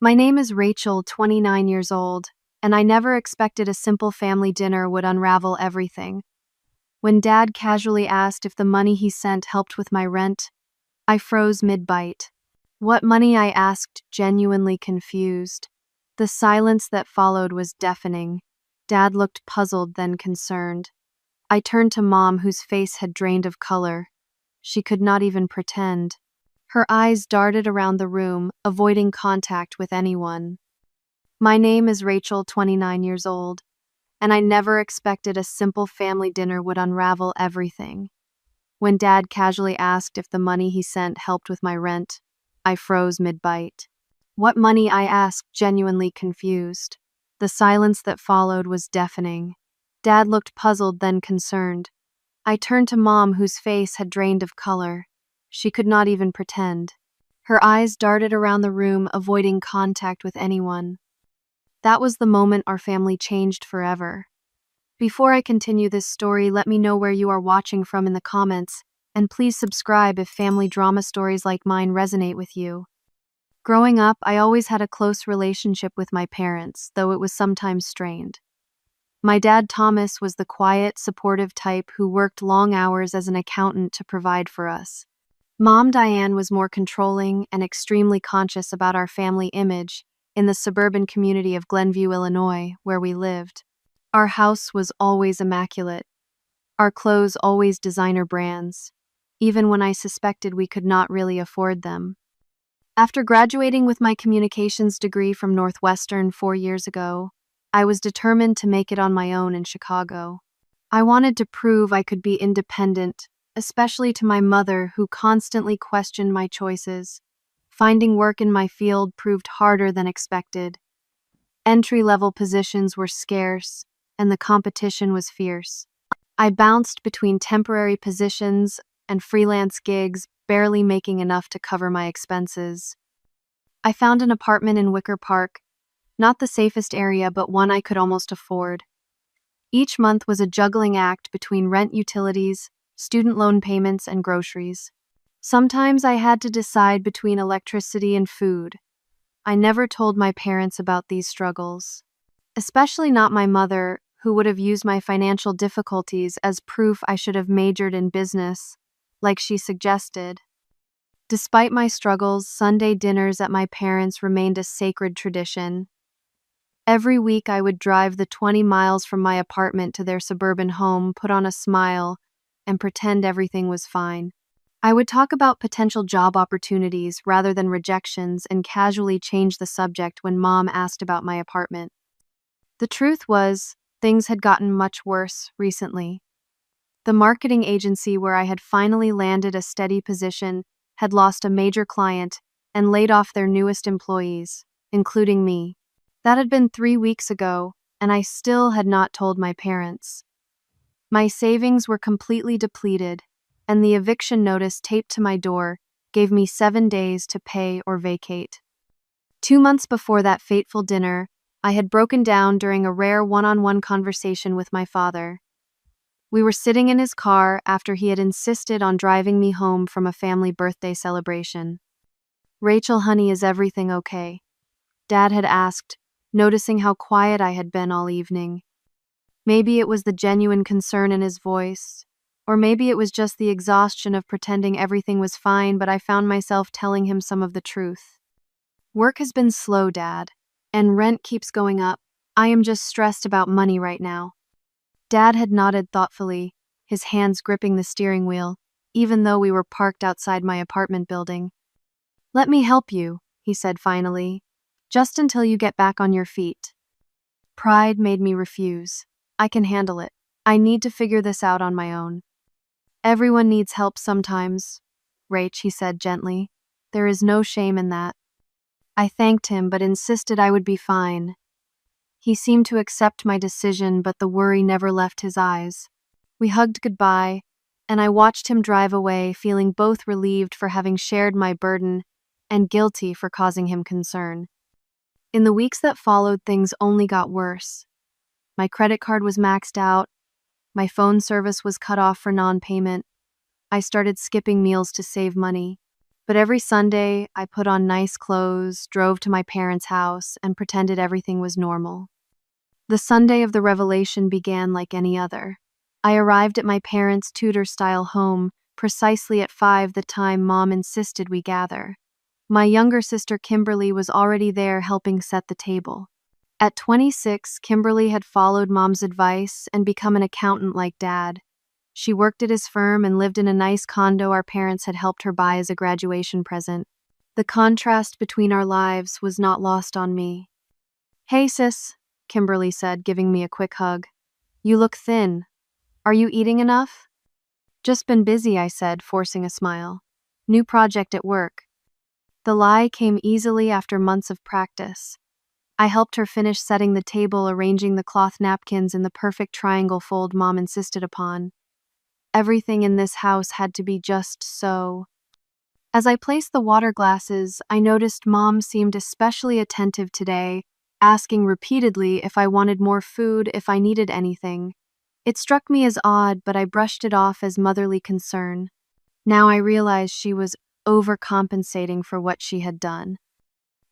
My name is Rachel, 29 years old, and I never expected a simple family dinner would unravel everything. When Dad casually asked if the money he sent helped with my rent, I froze mid-bite. What money? I asked, genuinely confused. The silence that followed was deafening. Dad looked puzzled, then concerned. I turned to Mom, whose face had drained of color. She could not even pretend. Her eyes darted around the room, avoiding contact with anyone. My name is Rachel, 29 years old, and I never expected a simple family dinner would unravel everything. When Dad casually asked if the money he sent helped with my rent, I froze mid-bite. What money? I asked, genuinely confused. The silence that followed was deafening. Dad looked puzzled, then concerned. I turned to Mom, whose face had drained of color. She could not even pretend. Her eyes darted around the room, avoiding contact with anyone. That was the moment our family changed forever. Before I continue this story, let me know where you are watching from in the comments, and please subscribe if family drama stories like mine resonate with you. Growing up, I always had a close relationship with my parents, though it was sometimes strained. My dad, Thomas, was the quiet, supportive type who worked long hours as an accountant to provide for us. Mom, Diane, was more controlling and extremely conscious about our family image in the suburban community of Glenview, Illinois, where we lived. Our house was always immaculate. Our clothes always designer brands, even when I suspected we could not really afford them. After graduating with my communications degree from Northwestern 4 years ago, I was determined to make it on my own in Chicago. I wanted to prove I could be independent, especially to my mother, who constantly questioned my choices. Finding work in my field proved harder than expected. Entry-level positions were scarce, and the competition was fierce. I bounced between temporary positions and freelance gigs, barely making enough to cover my expenses. I found an apartment in Wicker Park, not the safest area, but one I could almost afford. Each month was a juggling act between rent, utilities, student loan payments, and groceries. Sometimes I had to decide between electricity and food. I never told my parents about these struggles, especially not my mother, who would have used my financial difficulties as proof I should have majored in business, like she suggested. Despite my struggles, Sunday dinners at my parents' remained a sacred tradition. Every week I would drive the 20 miles from my apartment to their suburban home, put on a smile, and pretend everything was fine. I would talk about potential job opportunities rather than rejections and casually change the subject when Mom asked about my apartment. The truth was, things had gotten much worse recently. The marketing agency where I had finally landed a steady position had lost a major client and laid off their newest employees, including me. That had been 3 weeks ago, and I still had not told my parents. My savings were completely depleted, and the eviction notice taped to my door gave me 7 days to pay or vacate. 2 months before that fateful dinner, I had broken down during a rare one-on-one conversation with my father. We were sitting in his car after he had insisted on driving me home from a family birthday celebration. "Rachel, honey, is everything okay?" Dad had asked, noticing how quiet I had been all evening. Maybe it was the genuine concern in his voice, or maybe it was just the exhaustion of pretending everything was fine, but I found myself telling him some of the truth. "Work has been slow, Dad, and rent keeps going up. I am just stressed about money right now." Dad had nodded thoughtfully, his hands gripping the steering wheel, even though we were parked outside my apartment building. "Let me help you," he said finally, "just until you get back on your feet." Pride made me refuse. "I can handle it. I need to figure this out on my own." "Everyone needs help sometimes, Rach," he said gently. "There is no shame in that." I thanked him, but insisted I would be fine. He seemed to accept my decision, but the worry never left his eyes. We hugged goodbye, and I watched him drive away, feeling both relieved for having shared my burden and guilty for causing him concern. In the weeks that followed, things only got worse. My credit card was maxed out. My phone service was cut off for non-payment. I started skipping meals to save money. But every Sunday, I put on nice clothes, drove to my parents' house, and pretended everything was normal. The Sunday of the revelation began like any other. I arrived at my parents' Tudor-style home precisely at 5, the time Mom insisted we gather. My younger sister Kimberly was already there helping set the table. At 26, Kimberly had followed Mom's advice and become an accountant like Dad. She worked at his firm and lived in a nice condo our parents had helped her buy as a graduation present. The contrast between our lives was not lost on me. "Hey, sis," Kimberly said, giving me a quick hug. "You look thin. Are you eating enough?" "Just been busy," I said, forcing a smile. "New project at work." The lie came easily after months of practice. I helped her finish setting the table, arranging the cloth napkins in the perfect triangle fold Mom insisted upon. Everything in this house had to be just so. As I placed the water glasses, I noticed Mom seemed especially attentive today, asking repeatedly if I wanted more food, if I needed anything. It struck me as odd, but I brushed it off as motherly concern. Now I realized she was overcompensating for what she had done.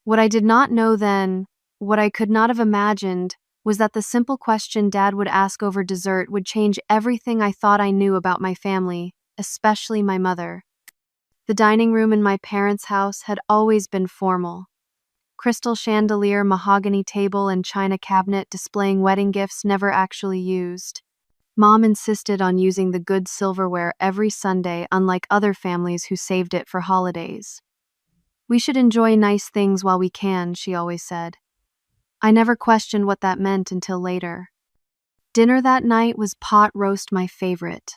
What I did not know then, what I could not have imagined, was that the simple question Dad would ask over dessert would change everything I thought I knew about my family, especially my mother. The dining room in my parents' house had always been formal. Crystal chandelier, mahogany table, and china cabinet displaying wedding gifts never actually used. Mom insisted on using the good silverware every Sunday, unlike other families who saved it for holidays. "We should enjoy nice things while we can," she always said. I never questioned what that meant until later. Dinner that night was pot roast, my favorite.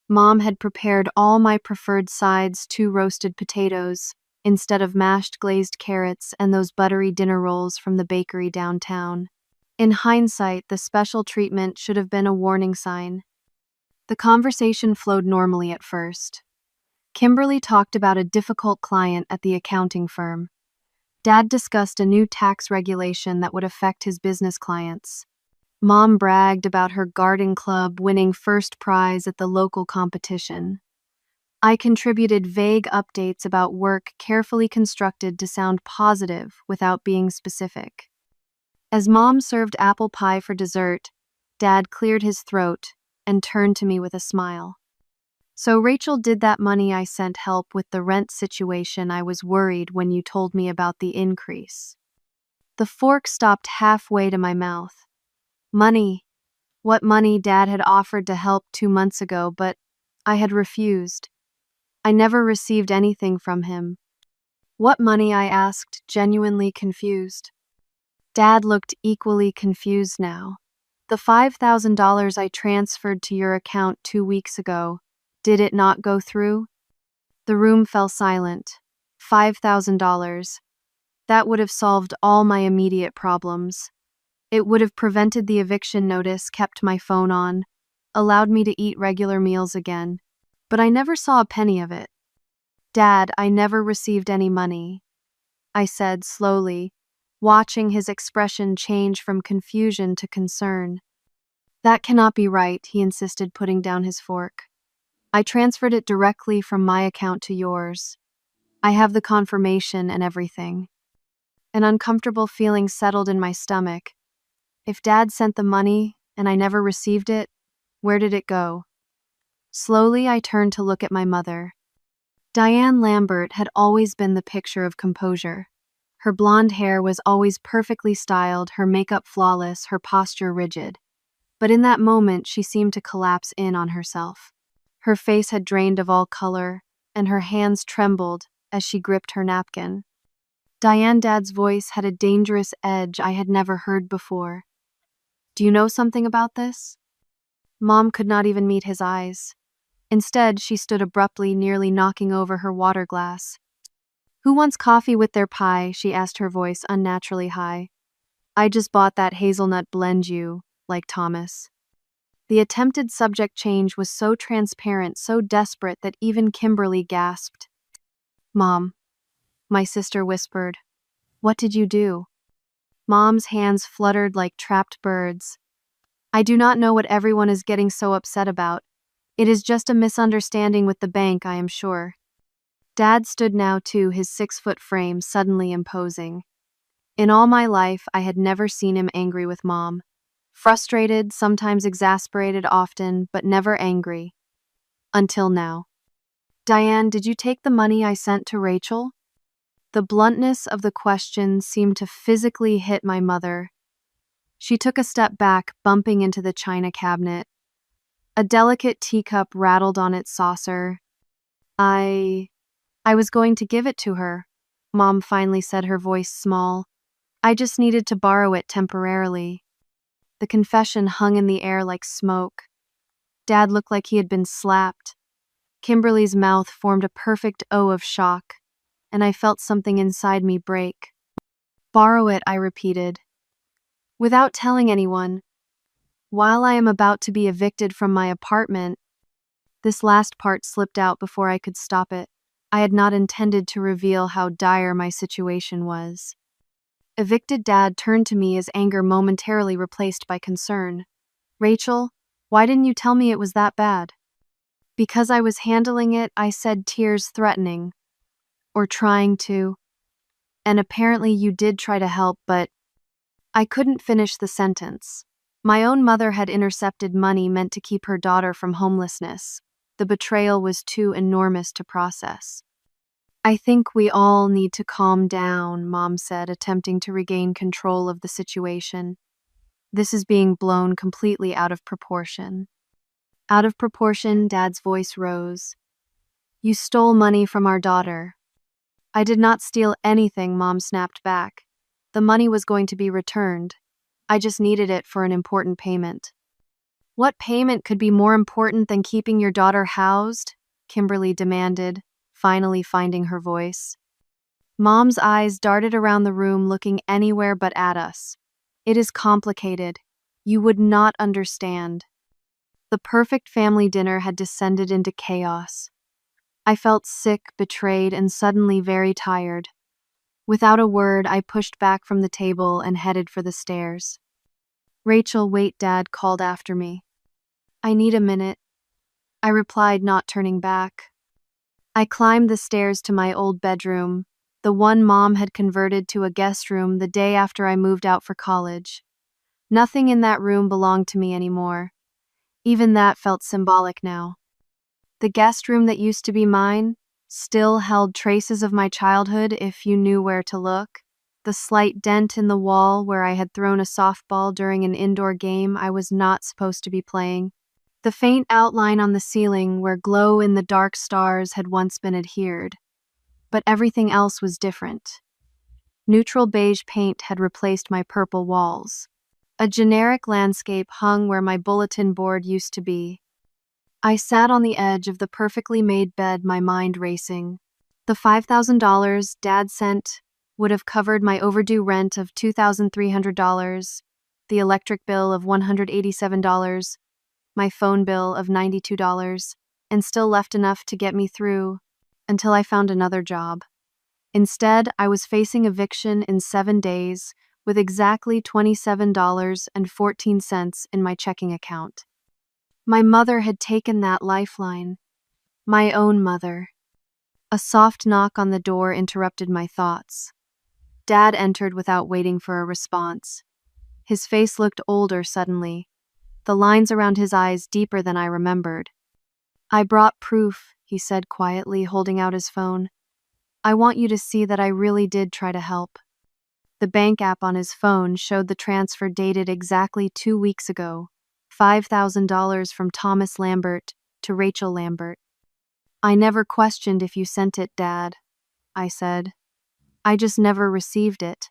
Mom had prepared all my preferred sides, 2 roasted potatoes, instead of mashed glazed carrots and those buttery dinner rolls from the bakery downtown. In hindsight, the special treatment should have been a warning sign. The conversation flowed normally at first. Kimberly talked about a difficult client at the accounting firm. Dad discussed a new tax regulation that would affect his business clients. Mom bragged about her garden club winning first prize at the local competition. I contributed vague updates about work carefully constructed to sound positive without being specific. As Mom served apple pie for dessert, Dad cleared his throat and turned to me with a smile. "So Rachel did that money I sent help with the rent situation. I was worried when you told me about the increase." The fork stopped halfway to my mouth. Money. What money? Dad had offered to help 2 months ago, but I had refused. I never received anything from him. "What money?" I asked, genuinely confused. Dad looked equally confused now. "The $5,000 I transferred to your account 2 weeks ago. Did it not go through?" The room fell silent. $5,000. That would have solved all my immediate problems. It would have prevented the eviction notice, kept my phone on, allowed me to eat regular meals again. But I never saw a penny of it. "Dad, I never received any money," I said slowly, watching his expression change from confusion to concern. "That cannot be right," he insisted, putting down his fork. "I transferred it directly from my account to yours. I have the confirmation and everything." An uncomfortable feeling settled in my stomach. If Dad sent the money and I never received it, where did it go? Slowly, I turned to look at my mother. Diane Lambert had always been the picture of composure. Her blonde hair was always perfectly styled, her makeup flawless, her posture rigid. But in that moment, she seemed to collapse in on herself. Her face had drained of all color, and her hands trembled as she gripped her napkin. Dad's voice had a dangerous edge I had never heard before. "Do you know something about this?" Mom could not even meet his eyes. Instead, she stood abruptly, nearly knocking over her water glass. "Who wants coffee with their pie?" she asked, her voice unnaturally high. "I just bought that hazelnut blend you, like Thomas." The attempted subject change was so transparent, so desperate that even Kimberly gasped. "Mom," my sister whispered, "what did you do?" Mom's hands fluttered like trapped birds. "I do not know what everyone is getting so upset about. It is just a misunderstanding with the bank, I am sure." Dad stood now too, his 6-foot frame suddenly imposing. In all my life, I had never seen him angry with Mom. Frustrated, sometimes exasperated often, but never angry. Until now. Diane, did you take the money I sent to Rachel? The bluntness of the question seemed to physically hit my mother. She took a step back, bumping into the china cabinet. A delicate teacup rattled on its saucer. I was going to give it to her, Mom finally said, her voice small. I just needed to borrow it temporarily. The confession hung in the air like smoke. Dad looked like he had been slapped. Kimberly's mouth formed a perfect O of shock, and I felt something inside me break. Borrow it, I repeated. Without telling anyone. While I am about to be evicted from my apartment. This last part slipped out before I could stop it. I had not intended to reveal how dire my situation was. Evicted Dad turned to me, his anger momentarily replaced by concern. Rachel, why didn't you tell me it was that bad? Because I was handling it, I said, tears threatening. Or trying to. And apparently you did try to help, but I couldn't finish the sentence. My own mother had intercepted money meant to keep her daughter from homelessness. The betrayal was too enormous to process. I think we all need to calm down, Mom said, attempting to regain control of the situation. This is being blown completely out of proportion. Out of proportion, Dad's voice rose. You stole money from our daughter. I did not steal anything, Mom snapped back. The money was going to be returned. I just needed it for an important payment. What payment could be more important than keeping your daughter housed? Kimberly demanded, finally finding her voice. Mom's eyes darted around the room, looking anywhere but at us. It is complicated. You would not understand. The perfect family dinner had descended into chaos. I felt sick, betrayed, and suddenly very tired. Without a word, I pushed back from the table and headed for the stairs. Rachel, wait, Dad called after me. I need a minute, I replied, not turning back. I climbed the stairs to my old bedroom, the one Mom had converted to a guest room the day after I moved out for college. Nothing in that room belonged to me anymore. Even that felt symbolic now. The guest room that used to be mine still held traces of my childhood if you knew where to look. The slight dent in the wall where I had thrown a softball during an indoor game I was not supposed to be playing. The faint outline on the ceiling where glow-in-the-dark stars had once been adhered. But everything else was different. Neutral beige paint had replaced my purple walls. A generic landscape hung where my bulletin board used to be. I sat on the edge of the perfectly made bed, my mind racing. The $5,000 Dad sent would have covered my overdue rent of $2,300, the electric bill of $187, my phone bill of $92, and still left enough to get me through until I found another job. Instead, I was facing eviction in 7 days with exactly $27.14 in my checking account. My mother had taken that lifeline. My own mother. A soft knock on the door interrupted my thoughts. Dad entered without waiting for a response. His face looked older suddenly, the lines around his eyes deeper than I remembered. I brought proof, he said quietly, holding out his phone. I want you to see that I really did try to help. The bank app on his phone showed the transfer dated exactly 2 weeks ago, $5,000 from Thomas Lambert to Rachel Lambert. I never questioned if you sent it, Dad, I said. I just never received it.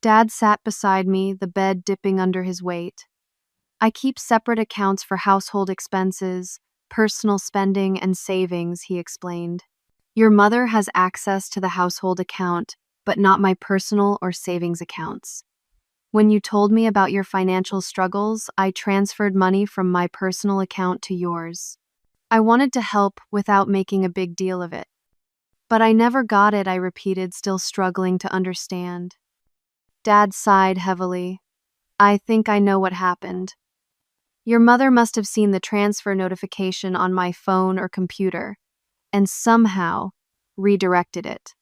Dad sat beside me, the bed dipping under his weight. I keep separate accounts for household expenses, personal spending, and savings, he explained. Your mother has access to the household account, but not my personal or savings accounts. When you told me about your financial struggles, I transferred money from my personal account to yours. I wanted to help without making a big deal of it. But I never got it, I repeated, still struggling to understand. Dad sighed heavily. I think I know what happened. Your mother must have seen the transfer notification on my phone or computer, and somehow, redirected it.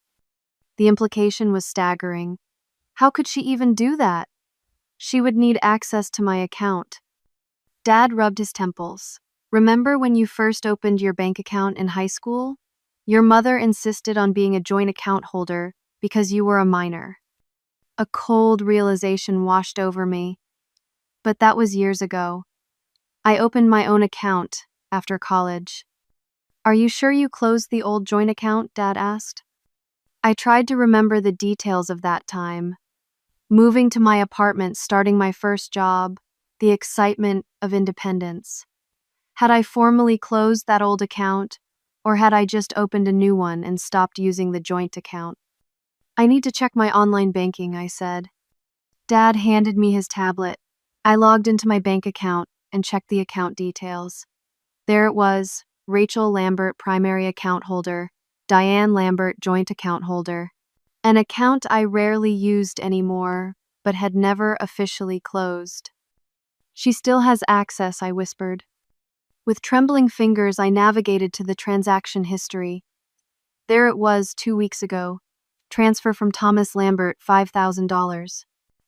The implication was staggering. How could she even do that? She would need access to my account. Dad rubbed his temples. Remember when you first opened your bank account in high school? Your mother insisted on being a joint account holder because you were a minor. A cold realization washed over me. But that was years ago. I opened my own account after college. Are you sure you closed the old joint account? Dad asked. I tried to remember the details of that time. Moving to my apartment, starting my first job, the excitement of independence. Had I formally closed that old account, or had I just opened a new one and stopped using the joint account? I need to check my online banking, I said. Dad handed me his tablet. I logged into my bank account and checked the account details. There it was, Rachel Lambert, primary account holder, Diane Lambert, joint account holder. An account I rarely used anymore, but had never officially closed. She still has access, I whispered. With trembling fingers, I navigated to the transaction history. There it was 2 weeks ago. Transfer from Thomas Lambert, $5,000.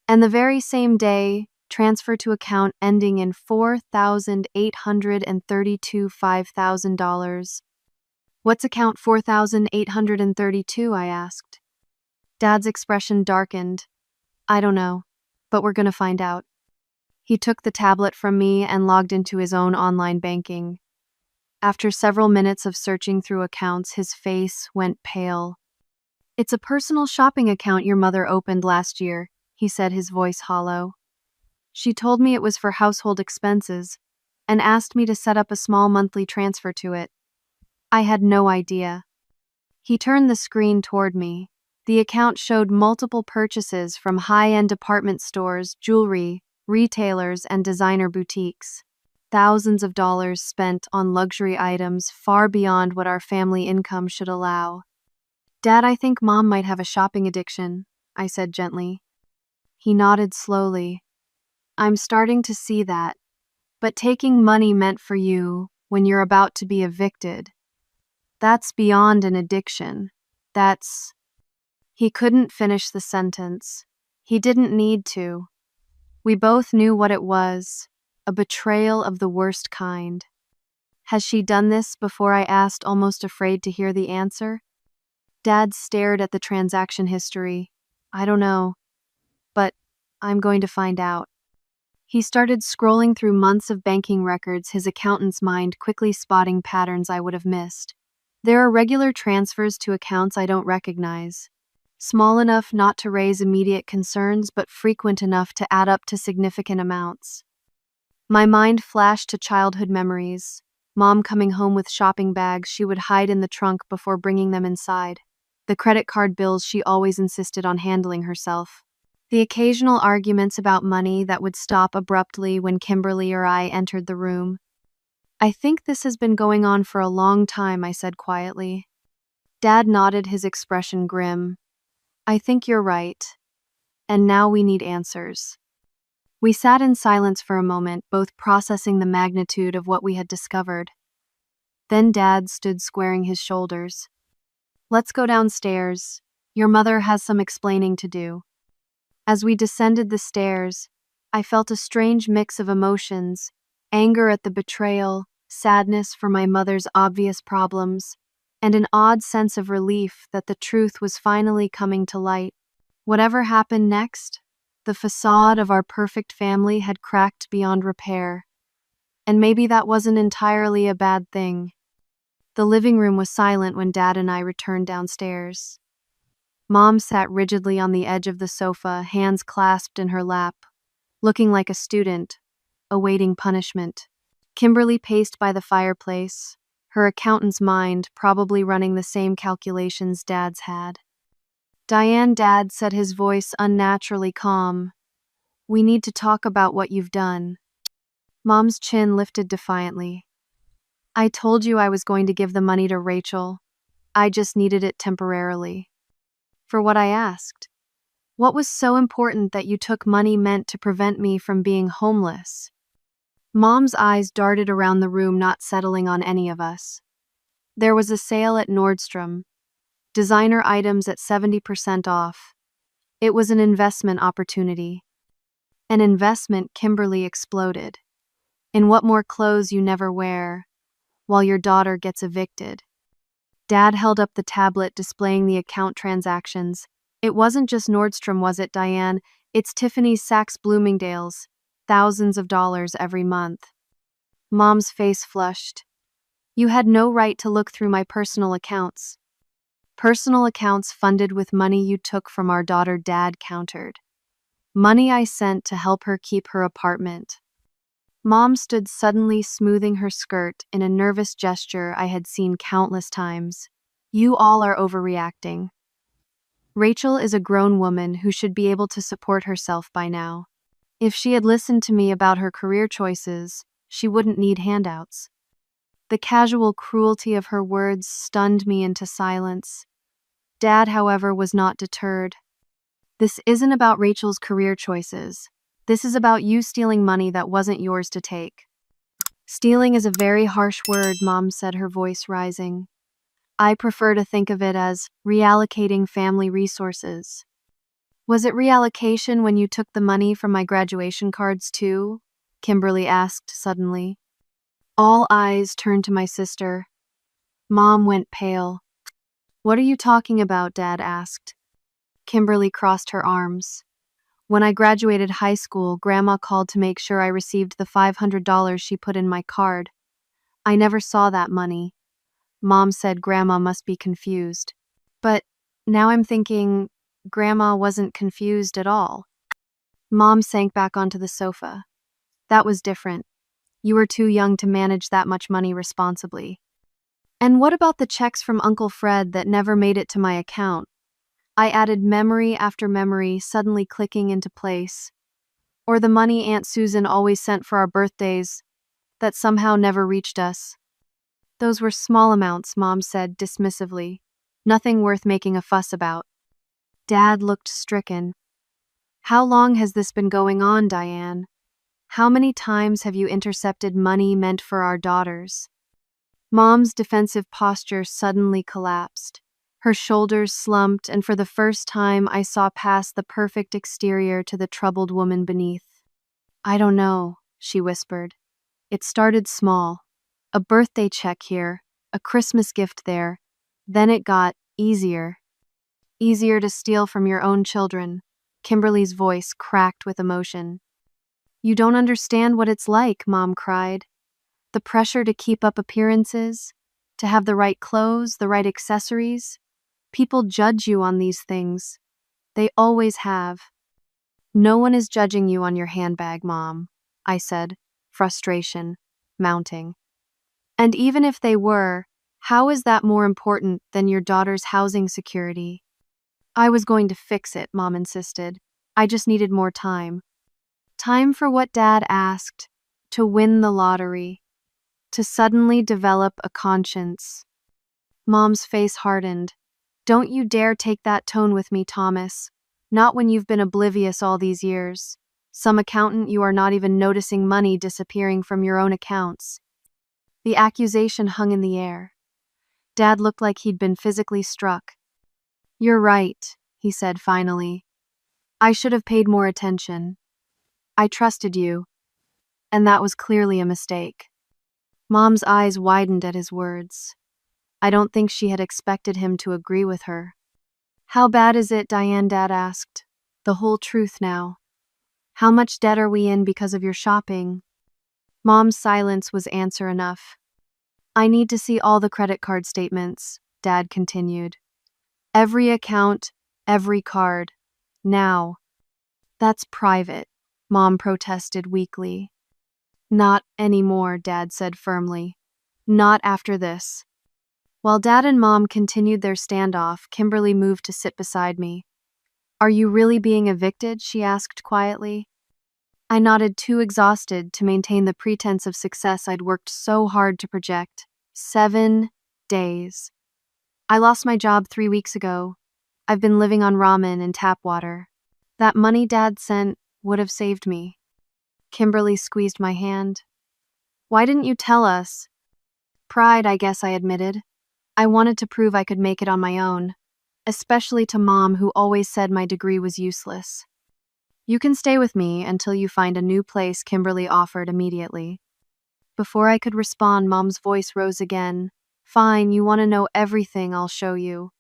And the very same day, transfer to account ending in 4,832, $5,000. What's account 4,832? I asked. Dad's expression darkened. I don't know, but we're gonna find out. He took the tablet from me and logged into his own online banking. After several minutes of searching through accounts, his face went pale. It's a personal shopping account your mother opened last year, he said, his voice hollow. She told me it was for household expenses and asked me to set up a small monthly transfer to it. I had no idea. He turned the screen toward me. The account showed multiple purchases from high-end department stores, jewelry, retailers, and designer boutiques. Thousands of dollars spent on luxury items far beyond what our family income should allow. Dad, I think Mom might have a shopping addiction, I said gently. He nodded slowly. I'm starting to see that. But taking money meant for you when you're about to be evicted, that's beyond an addiction. That's... He couldn't finish the sentence. He didn't need to. We both knew what it was, a betrayal of the worst kind. Has she done this before? I asked, almost afraid to hear the answer. Dad stared at the transaction history. I don't know, but I'm going to find out. He started scrolling through months of banking records, his accountant's mind quickly spotting patterns I would have missed. There are regular transfers to accounts I don't recognize. Small enough not to raise immediate concerns, but frequent enough to add up to significant amounts. My mind flashed to childhood memories. Mom coming home with shopping bags she would hide in the trunk before bringing them inside. The credit card bills she always insisted on handling herself. The occasional arguments about money that would stop abruptly when Kimberly or I entered the room. I think this has been going on for a long time, I said quietly. Dad nodded, his expression grim. I think you're right. And now we need answers. We sat in silence for a moment, both processing the magnitude of what we had discovered. Then Dad stood squaring his shoulders. Let's go downstairs. Your mother has some explaining to do. As we descended the stairs, I felt a strange mix of emotions, anger at the betrayal, sadness for my mother's obvious problems, and an odd sense of relief that the truth was finally coming to light. Whatever happened next, the facade of our perfect family had cracked beyond repair. And maybe that wasn't entirely a bad thing. The living room was silent when Dad and I returned downstairs. Mom sat rigidly on the edge of the sofa, hands clasped in her lap, looking like a student, awaiting punishment. Kimberly paced by the fireplace, her accountant's mind probably running the same calculations Dad's had. Dad said, his voice unnaturally calm. We need to talk about what you've done. Mom's chin lifted defiantly. I told you I was going to give the money to Rachel. I just needed it temporarily. For what? I asked. What was so important that you took money meant to prevent me from being homeless? Mom's eyes darted around the room, not settling on any of us. There was a sale at Nordstrom. Designer items at 70% off. It was an investment opportunity. An investment. Kimberly exploded. In what more clothes you never wear, while your daughter gets evicted. Dad held up the tablet displaying the account transactions. It wasn't just Nordstrom, was it, Diane? It's Tiffany's, Saks, Bloomingdale's. Thousands of dollars every month. Mom's face flushed. You had no right to look through my personal accounts. Personal accounts funded with money you took from our daughter, Dad countered. Money I sent to help her keep her apartment. Mom stood suddenly, smoothing her skirt in a nervous gesture I had seen countless times. You all are overreacting. Rachel is a grown woman who should be able to support herself by now. If she had listened to me about her career choices, she wouldn't need handouts. The casual cruelty of her words stunned me into silence. Dad, however, was not deterred. This isn't about Rachel's career choices. This is about you stealing money that wasn't yours to take. Stealing is a very harsh word, Mom said, her voice rising. I prefer to think of it as reallocating family resources. Was it reallocation when you took the money from my graduation cards too? Kimberly asked suddenly. All eyes turned to my sister. Mom went pale. What are you talking about? Dad asked. Kimberly crossed her arms. When I graduated high school, Grandma called to make sure I received the $500 she put in my card. I never saw that money. Mom said Grandma must be confused. But now I'm thinking Grandma wasn't confused at all. Mom sank back onto the sofa. That was different. You were too young to manage that much money responsibly. And what about the checks from Uncle Fred that never made it to my account? I added, memory after memory suddenly clicking into place. Or the money Aunt Susan always sent for our birthdays that somehow never reached us. Those were small amounts, Mom said dismissively. Nothing worth making a fuss about. Dad looked stricken. How long has this been going on, Diane? How many times have you intercepted money meant for our daughters? Mom's defensive posture suddenly collapsed. Her shoulders slumped, and for the first time I saw past the perfect exterior to the troubled woman beneath. I don't know, she whispered. It started small. A birthday check here, a Christmas gift there. Then it got easier. Easier to steal from your own children. Kimberly's voice cracked with emotion. You don't understand what it's like, Mom cried. The pressure to keep up appearances, to have the right clothes, the right accessories. People judge you on these things. They always have. No one is judging you on your handbag, Mom, I said, frustration mounting. And even if they were, how is that more important than your daughter's housing security? I was going to fix it, Mom insisted. I just needed more time. Time for what Dad asked, to win the lottery, to suddenly develop a conscience. Mom's face hardened. Don't you dare take that tone with me, Thomas. Not when you've been oblivious all these years. Some accountant, you are not even noticing money disappearing from your own accounts. The accusation hung in the air. Dad looked like he'd been physically struck. You're right, he said finally. I should have paid more attention. I trusted you, and that was clearly a mistake. Mom's eyes widened at his words. I don't think she had expected him to agree with her. How bad is it, Diane? Dad asked. The whole truth now. How much debt are we in because of your shopping? Mom's silence was answer enough. I need to see all the credit card statements, Dad continued. Every account, every card. Now. That's private, Mom protested weakly. Not anymore, Dad said firmly. Not after this. While Dad and Mom continued their standoff, Kimberly moved to sit beside me. Are you really being evicted? She asked quietly. I nodded, too exhausted to maintain the pretense of success I'd worked so hard to project. 7 days. I lost my job 3 weeks ago. I've been living on ramen and tap water. That money Dad sent would have saved me. Kimberly squeezed my hand. Why didn't you tell us? Pride, I guess, I admitted. I wanted to prove I could make it on my own. especially to Mom, who always said my degree was useless. You can stay with me until you find a new place, Kimberly offered immediately. Before I could respond, Mom's voice rose again. Fine, you want to know everything, I'll show you.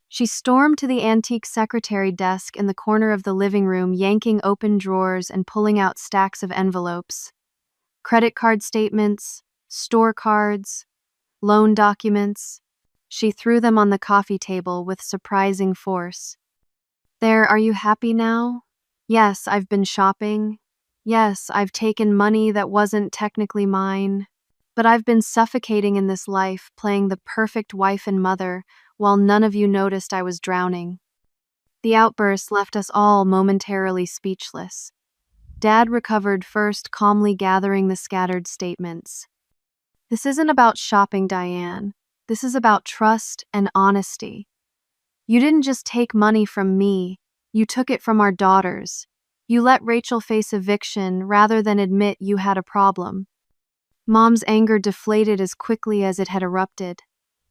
She stormed to the antique secretary desk in the corner of the living room, yanking open drawers and pulling out stacks of envelopes. Credit card statements, store cards, loan documents. She threw them on the coffee table with surprising force. There, are you happy now? Yes, I've been shopping. Yes, I've taken money that wasn't technically mine. But I've been suffocating in this life, playing the perfect wife and mother, while none of you noticed I was drowning. The outburst left us all momentarily speechless. Dad recovered first, calmly gathering the scattered statements. This isn't about shopping, Diane. This is about trust and honesty. You didn't just take money from me, you took it from our daughters. You let Rachel face eviction rather than admit you had a problem. Mom's anger deflated as quickly as it had erupted.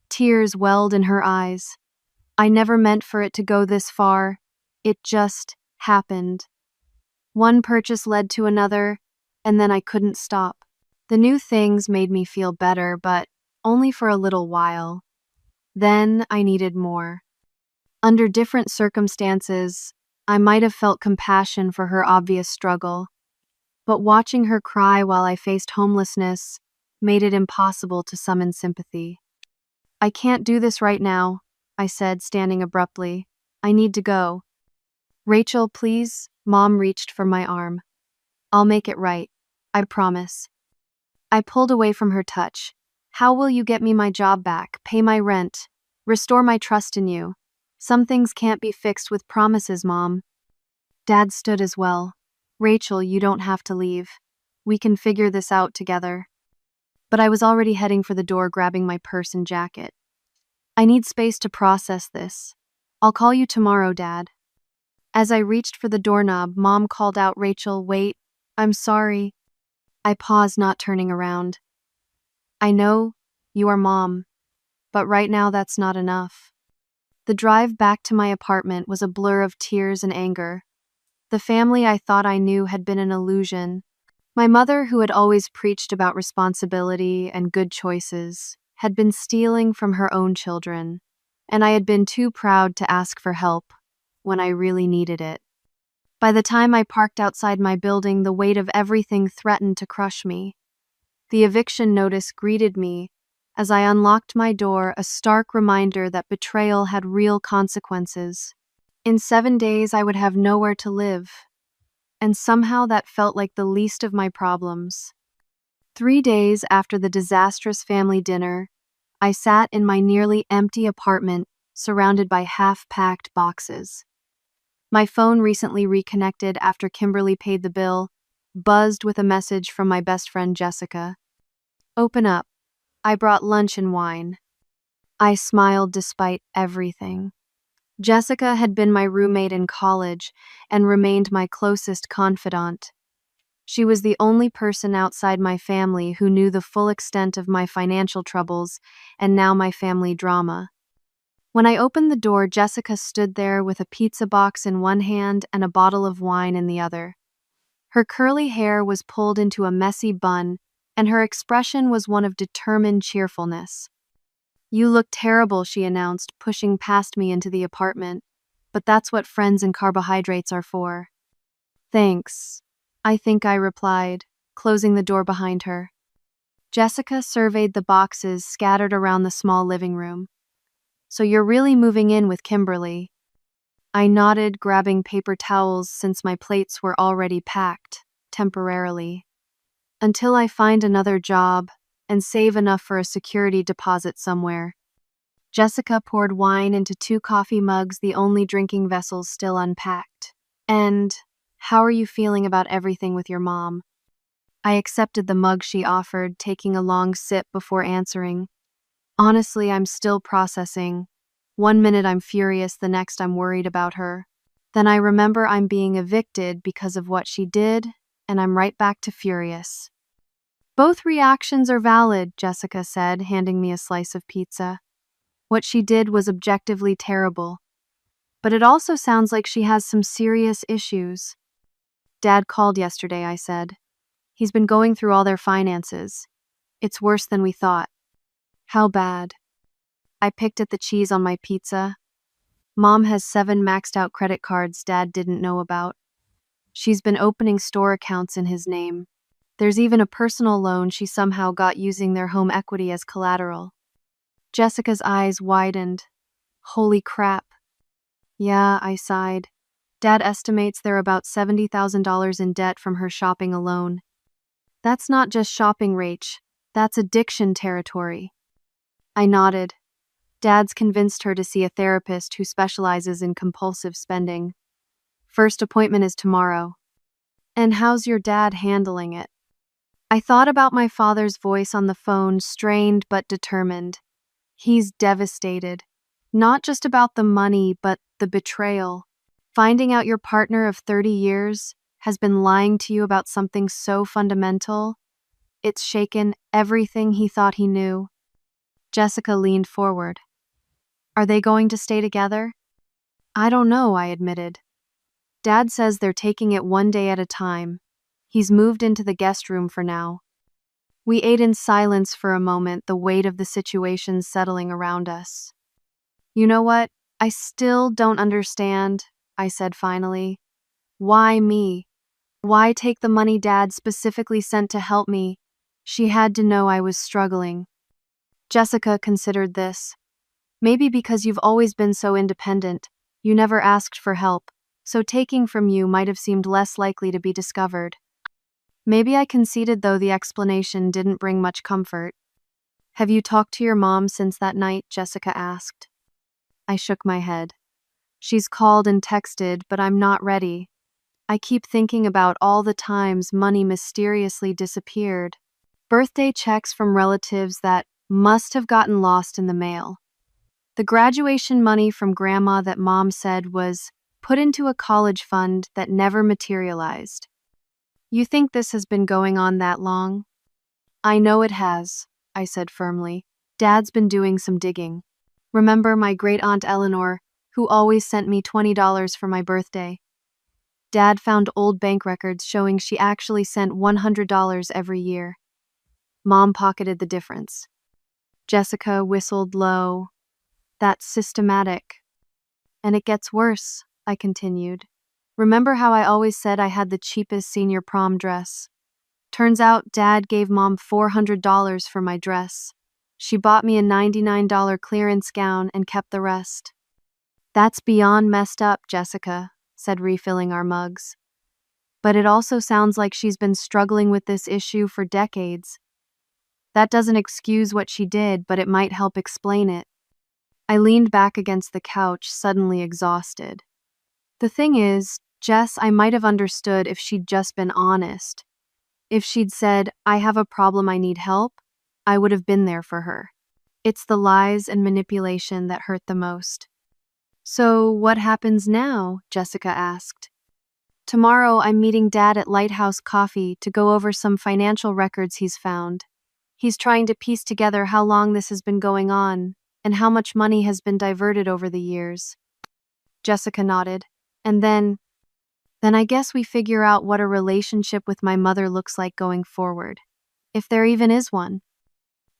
Tears welled in her eyes. I never meant for it to go this far. It just happened. One purchase led to another, and then I couldn't stop. The new things made me feel better, but only for a little while. Then I needed more. Under different circumstances, I might have felt compassion for her obvious struggle, but watching her cry while I faced homelessness made it impossible to summon sympathy. I can't do this right now, I said, standing abruptly. I need to go. Rachel, please. Mom reached for my arm. I'll make it right. I promise. I pulled away from her touch. How will you get me my job back, pay my rent, restore my trust in you? Some things can't be fixed with promises, Mom. Dad stood as well. Rachel, you don't have to leave. We can figure this out together. But I was already heading for the door, grabbing my purse and jacket. I need space to process this. I'll call you tomorrow, Dad. As I reached for the doorknob, Mom called out, Rachel, wait, I'm sorry. I paused, not turning around. I know you are Mom, but right now that's not enough. The drive back to my apartment was a blur of tears and anger. The family I thought I knew had been an illusion. My mother, who had always preached about responsibility and good choices, had been stealing from her own children, and I had been too proud to ask for help when I really needed it. By the time I parked outside my building, the weight of everything threatened to crush me. The eviction notice greeted me as I unlocked my door, a stark reminder that betrayal had real consequences. In 7 days, I would have nowhere to live, and somehow that felt like the least of my problems. 3 days after the disastrous family dinner, I sat in my nearly empty apartment, surrounded by half-packed boxes. My phone, recently reconnected after Kimberly paid the bill, buzzed with a message from my best friend Jessica. Open up. I brought lunch and wine. I smiled despite everything. Jessica had been my roommate in college and remained my closest confidant. She was the only person outside my family who knew the full extent of my financial troubles and now my family drama. When I opened the door, Jessica stood there with a pizza box in one hand and a bottle of wine in the other. Her curly hair was pulled into a messy bun, and her expression was one of determined cheerfulness. You look terrible, she announced, pushing past me into the apartment. But that's what friends and carbohydrates are for. Thanks, I think I replied, closing the door behind her. Jessica surveyed the boxes scattered around the small living room. So you're really moving in with Kimberly? I nodded, grabbing paper towels since my plates were already packed, temporarily. Until I find another job and save enough for a security deposit somewhere. Jessica poured wine into 2 coffee mugs, the only drinking vessels still unpacked. And, how are you feeling about everything with your mom? I accepted the mug she offered, taking a long sip before answering. Honestly, I'm still processing. 1 minute I'm furious, the next I'm worried about her. Then I remember I'm being evicted because of what she did, and I'm right back to furious. Both reactions are valid, Jessica said, handing me a slice of pizza. What she did was objectively terrible, but it also sounds like she has some serious issues. Dad called yesterday, I said. He's been going through all their finances. It's worse than we thought. How bad? I picked at the cheese on my pizza. Mom has 7 maxed out credit cards Dad didn't know about. She's been opening store accounts in his name. There's even a personal loan she somehow got using their home equity as collateral. Jessica's eyes widened. Holy crap. Yeah, I sighed. Dad estimates they're about $70,000 in debt from her shopping alone. That's not just shopping, Rach. That's addiction territory. I nodded. Dad's convinced her to see a therapist who specializes in compulsive spending. First appointment is tomorrow. And how's your dad handling it? I thought about my father's voice on the phone, strained but determined. He's devastated. Not just about the money, but the betrayal. Finding out your partner of 30 years has been lying to you about something so fundamental, it's shaken everything he thought he knew. Jessica leaned forward. Are they going to stay together? I don't know, I admitted. Dad says they're taking it one day at a time. He's moved into the guest room for now. We ate in silence for a moment, the weight of the situation settling around us. You know what? I still don't understand, I said finally. Why me? Why take the money Dad specifically sent to help me? She had to know I was struggling. Jessica considered this. Maybe because you've always been so independent, you never asked for help, so taking from you might have seemed less likely to be discovered. Maybe I conceded, though the explanation didn't bring much comfort. Have you talked to your mom since that night? Jessica asked. I shook my head. She's called and texted, but I'm not ready. I keep thinking about all the times money mysteriously disappeared. Birthday checks from relatives that must have gotten lost in the mail. The graduation money from Grandma that Mom said was put into a college fund that never materialized. You think this has been going on that long? I know it has, I said firmly. Dad's been doing some digging. Remember my great-aunt Eleanor, who always sent me $20 for my birthday? Dad found old bank records showing she actually sent $100 every year. Mom pocketed the difference. Jessica whistled low. That's systematic. And it gets worse, I continued. Remember how I always said I had the cheapest senior prom dress? Turns out Dad gave Mom $400 for my dress. She bought me a $99 clearance gown and kept the rest. That's beyond messed up, Jessica said, refilling our mugs. But it also sounds like she's been struggling with this issue for decades. That doesn't excuse what she did, but it might help explain it. I leaned back against the couch, suddenly exhausted. The thing is, Jess, I might have understood if she'd just been honest. If she'd said, I have a problem, I need help, I would have been there for her. It's the lies and manipulation that hurt the most. So what happens now? Jessica asked. Tomorrow I'm meeting Dad at Lighthouse Coffee to go over some financial records he's found. He's trying to piece together how long this has been going on and how much money has been diverted over the years. Jessica nodded. And then I guess we figure out what a relationship with my mother looks like going forward, if there even is one.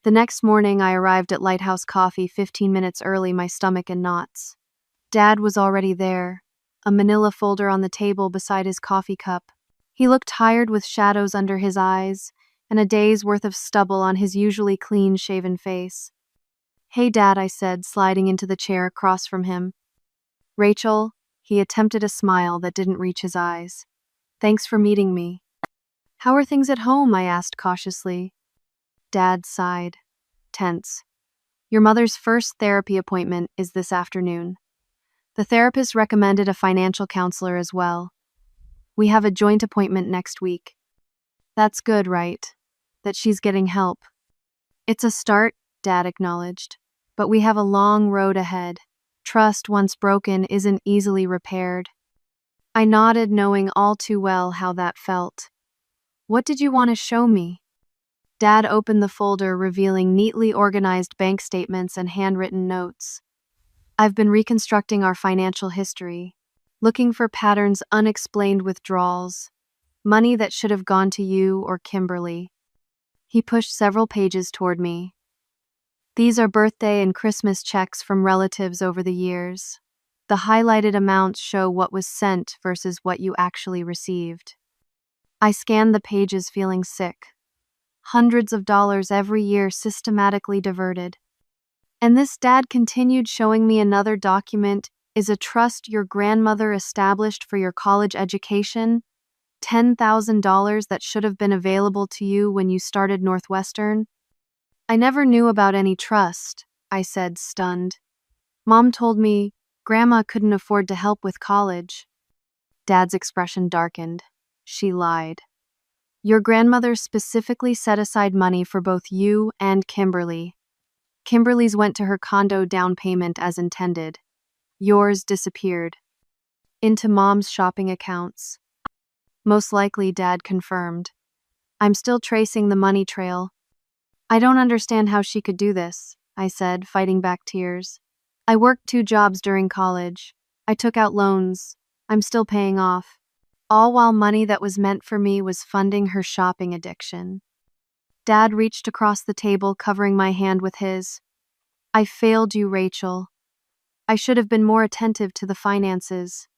The next morning I arrived at Lighthouse Coffee 15 minutes early, my stomach in knots. Dad was already there, a manila folder on the table beside his coffee cup. He looked tired with shadows under his eyes and a day's worth of stubble on his usually clean-shaven face. Hey, Dad, I said, sliding into the chair across from him. Rachel, he attempted a smile that didn't reach his eyes. Thanks for meeting me. How are things at home? I asked cautiously. Dad sighed, tense. Your mother's first therapy appointment is this afternoon. The therapist recommended a financial counselor as well. We have a joint appointment next week. That's good, right? That she's getting help. It's a start, Dad acknowledged. But we have a long road ahead. Trust, once broken, isn't easily repaired. I nodded, knowing all too well how that felt. What did you want to show me? Dad opened the folder, revealing neatly organized bank statements and handwritten notes. I've been reconstructing our financial history, looking for patterns, unexplained withdrawals, money that should have gone to you or Kimberly. He pushed several pages toward me. These are birthday and Christmas checks from relatives over the years. The highlighted amounts show what was sent versus what you actually received. I scanned the pages feeling sick. Hundreds of dollars every year systematically diverted. And this dad continued showing me another document. Is a trust your grandmother established for your college education? $10,000 that should have been available to you when you started Northwestern? I never knew about any trust, I said, stunned. Mom told me Grandma couldn't afford to help with college. Dad's expression darkened. She lied. Your grandmother specifically set aside money for both you and Kimberly. Kimberly's went to her condo down payment as intended. Yours disappeared. Into Mom's shopping accounts. Most likely, Dad confirmed. I'm still tracing the money trail. I don't understand how she could do this, I said, fighting back tears. I worked 2 jobs during college. I took out loans. I'm still paying off. All while money that was meant for me was funding her shopping addiction. Dad reached across the table, covering my hand with his. I failed you, Rachel. I should have been more attentive to the finances.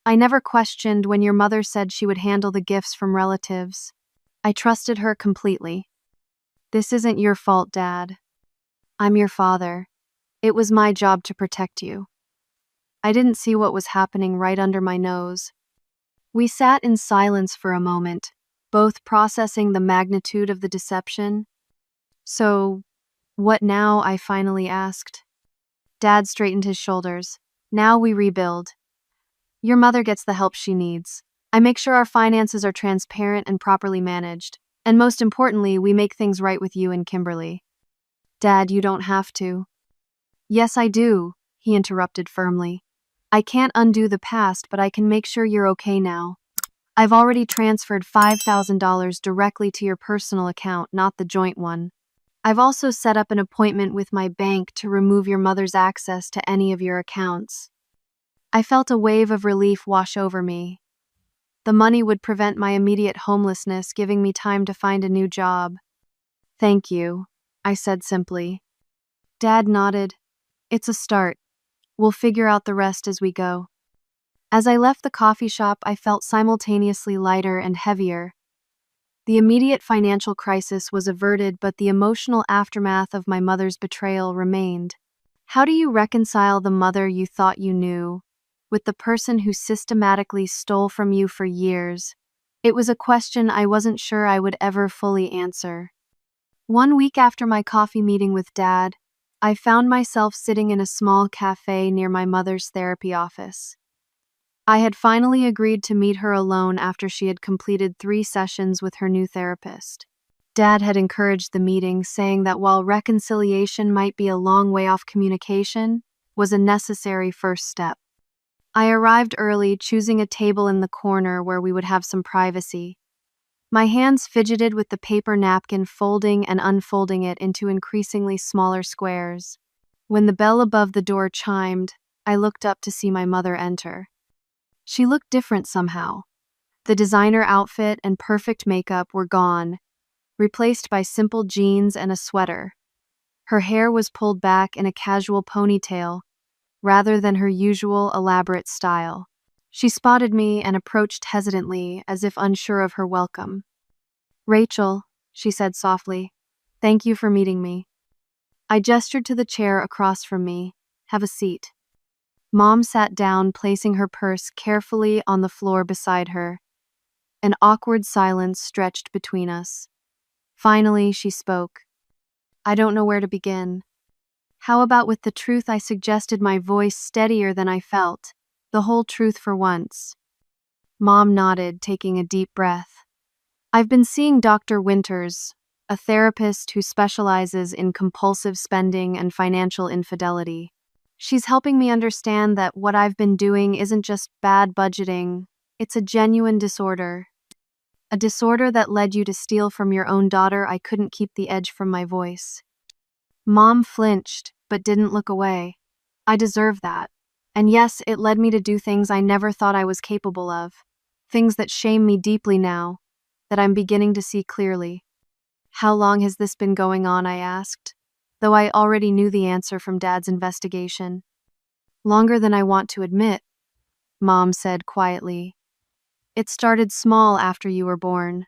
I never questioned when your mother said she would handle the gifts from relatives. I trusted her completely. This isn't your fault, Dad. I'm your father. It was my job to protect you. I didn't see what was happening right under my nose. We sat in silence for a moment, both processing the magnitude of the deception. So, what now? I finally asked. Dad straightened his shoulders. Now we rebuild. Your mother gets the help she needs. I make sure our finances are transparent and properly managed. And most importantly, we make things right with you and Kimberly. Dad, you don't have to. Yes, I do, he interrupted firmly. I can't undo the past, but I can make sure you're okay now. I've already transferred $5,000 directly to your personal account, not the joint one. I've also set up an appointment with my bank to remove your mother's access to any of your accounts. I felt a wave of relief wash over me. The money would prevent my immediate homelessness, giving me time to find a new job. Thank you, I said simply. Dad nodded. It's a start. We'll figure out the rest as we go. As I left the coffee shop, I felt simultaneously lighter and heavier. The immediate financial crisis was averted, but the emotional aftermath of my mother's betrayal remained. How do you reconcile the mother you thought you knew with the person who systematically stole from you for years? It was a question I wasn't sure I would ever fully answer. 1 week after my coffee meeting with Dad, I found myself sitting in a small cafe near my mother's therapy office. I had finally agreed to meet her alone after she had completed 3 sessions with her new therapist. Dad had encouraged the meeting, saying that while reconciliation might be a long way off, communication was a necessary first step. I arrived early, choosing a table in the corner where we would have some privacy. My hands fidgeted with the paper napkin, folding and unfolding it into increasingly smaller squares. When the bell above the door chimed, I looked up to see my mother enter. She looked different somehow. The designer outfit and perfect makeup were gone, replaced by simple jeans and a sweater. Her hair was pulled back in a casual ponytail, rather than her usual elaborate style. She spotted me and approached hesitantly, as if unsure of her welcome. Rachel, she said softly, thank you for meeting me. I gestured to the chair across from me. Have a seat. Mom sat down, placing her purse carefully on the floor beside her. An awkward silence stretched between us. Finally, she spoke. I don't know where to begin. How about with the truth? I suggested, my voice steadier than I felt. The whole truth for once. Mom nodded, taking a deep breath. I've been seeing Dr. Winters, a therapist who specializes in compulsive spending and financial infidelity. She's helping me understand that what I've been doing isn't just bad budgeting, it's a genuine disorder. A disorder that led you to steal from your own daughter. I couldn't keep the edge from my voice. Mom flinched, but didn't look away. I deserve that. And yes, it led me to do things I never thought I was capable of. Things that shame me deeply now, that I'm beginning to see clearly. How long has this been going on, I asked, though I already knew the answer from Dad's investigation. Longer than I want to admit, Mom said quietly. It started small after you were born.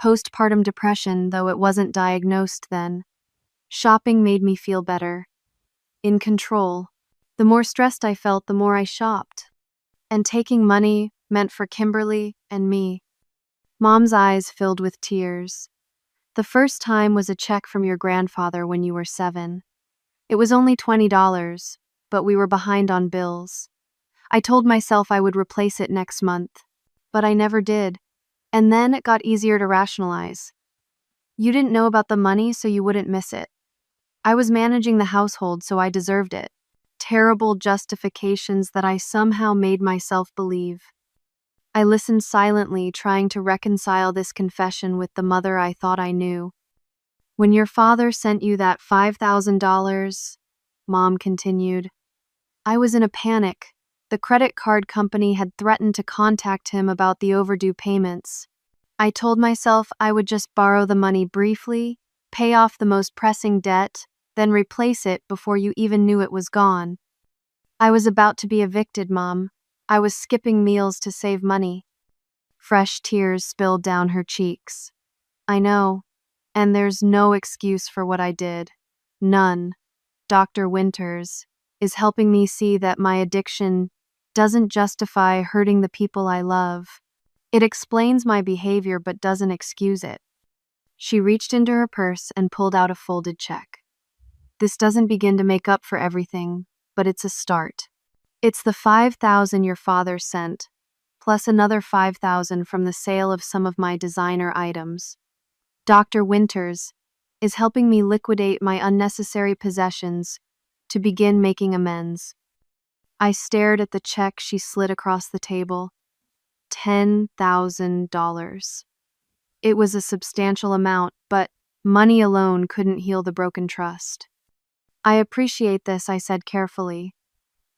Postpartum depression, though it wasn't diagnosed then. Shopping made me feel better. In control. The more stressed I felt, the more I shopped. And taking money meant for Kimberly and me. Mom's eyes filled with tears. The first time was a check from your grandfather when you were 7. It was only $20, but we were behind on bills. I told myself I would replace it next month, but I never did. And then it got easier to rationalize. You didn't know about the money, so you wouldn't miss it. I was managing the household, so I deserved it. Terrible justifications that I somehow made myself believe. I listened silently, trying to reconcile this confession with the mother I thought I knew. When your father sent you that $5,000, Mom continued, I was in a panic. The credit card company had threatened to contact him about the overdue payments. I told myself I would just borrow the money briefly, pay off the most pressing debt, then replace it before you even knew it was gone. I was about to be evicted, Mom. I was skipping meals to save money. Fresh tears spilled down her cheeks. I know, and there's no excuse for what I did. None. Dr. Winters is helping me see that my addiction doesn't justify hurting the people I love. It explains my behavior but doesn't excuse it. She reached into her purse and pulled out a folded check. This doesn't begin to make up for everything, but it's a start. It's the $5,000 your father sent, plus another $5,000 from the sale of some of my designer items. Dr. Winters is helping me liquidate my unnecessary possessions to begin making amends. I stared at the check she slid across the table. $10,000. It was a substantial amount, but money alone couldn't heal the broken trust. I appreciate this, I said carefully,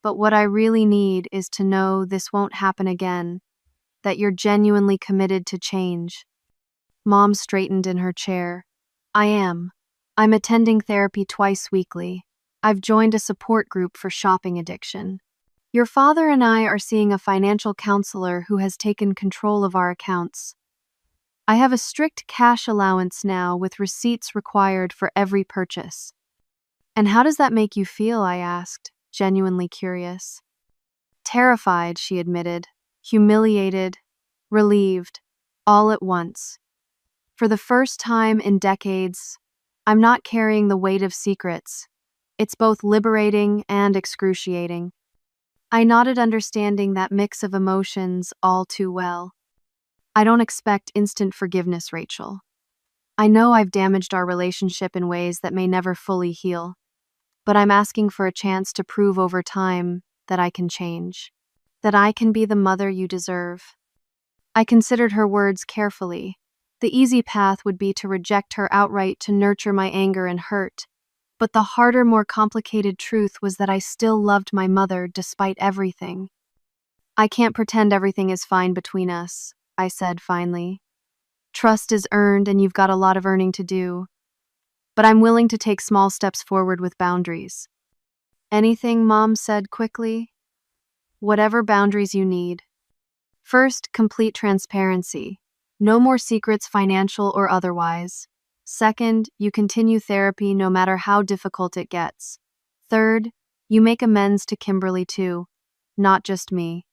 but what I really need is to know this won't happen again, that you're genuinely committed to change. Mom straightened in her chair. I am. I'm attending therapy twice weekly. I've joined a support group for shopping addiction. Your father and I are seeing a financial counselor who has taken control of our accounts. I have a strict cash allowance now with receipts required for every purchase. And how does that make you feel? I asked, genuinely curious. Terrified, she admitted, humiliated, relieved, all at once. For the first time in decades, I'm not carrying the weight of secrets. It's both liberating and excruciating. I nodded, understanding that mix of emotions all too well. I don't expect instant forgiveness, Rachel. I know I've damaged our relationship in ways that may never fully heal, but I'm asking for a chance to prove over time that I can change, that I can be the mother you deserve. I considered her words carefully. The easy path would be to reject her outright, to nurture my anger and hurt. But the harder, more complicated truth was that I still loved my mother despite everything. I can't pretend everything is fine between us, I said finally. Trust is earned and you've got a lot of earning to do. But I'm willing to take small steps forward with boundaries. Anything, Mom said quickly? Whatever boundaries you need. First, complete transparency. No more secrets, financial or otherwise. Second, you continue therapy no matter how difficult it gets. Third, you make amends to Kimberly too, not just me.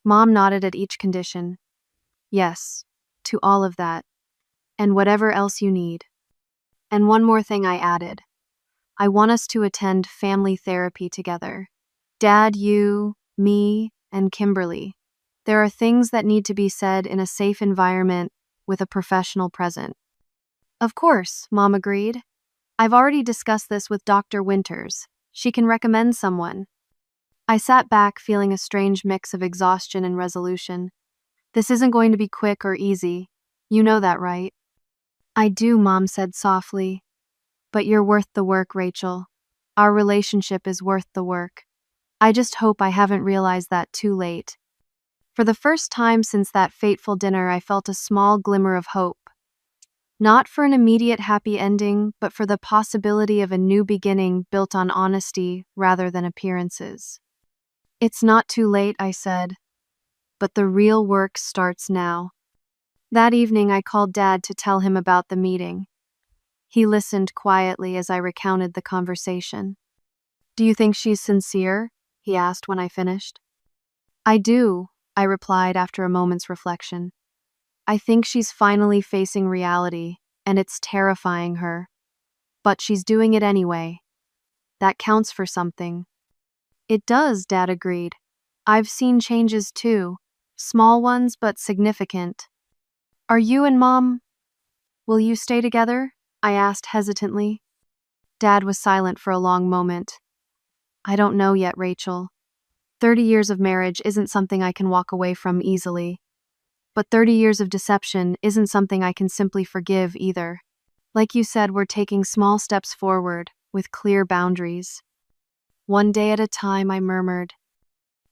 Mom nodded at each condition. Yes, to all of that. And whatever else you need. And one more thing, I added. I want us to attend family therapy together. Dad, you, me, and Kimberly. There are things that need to be said in a safe environment with a professional present. Of course, Mom agreed. I've already discussed this with Dr. Winters. She can recommend someone. I sat back, feeling a strange mix of exhaustion and resolution. This isn't going to be quick or easy. You know that, right? I do, Mom said softly. But you're worth the work, Rachel. Our relationship is worth the work. I just hope I haven't realized that too late. For the first time since that fateful dinner, I felt a small glimmer of hope. Not for an immediate happy ending, but for the possibility of a new beginning built on honesty rather than appearances. It's not too late, I said, but the real work starts now. That evening, I called Dad to tell him about the meeting. He listened quietly as I recounted the conversation. "Do you think she's sincere?" he asked when I finished. "I do," I replied after a moment's reflection. "I think she's finally facing reality, and it's terrifying her. But she's doing it anyway. That counts for something." "It does," Dad agreed. "I've seen changes too. Small ones, but significant." "Are you and Mom? Will you stay together?" I asked hesitantly. Dad was silent for a long moment. "I don't know yet, Rachel. 30 years of marriage isn't something I can walk away from easily. But 30 years of deception isn't something I can simply forgive either. Like you said, we're taking small steps forward, with clear boundaries." "One day at a time," I murmured.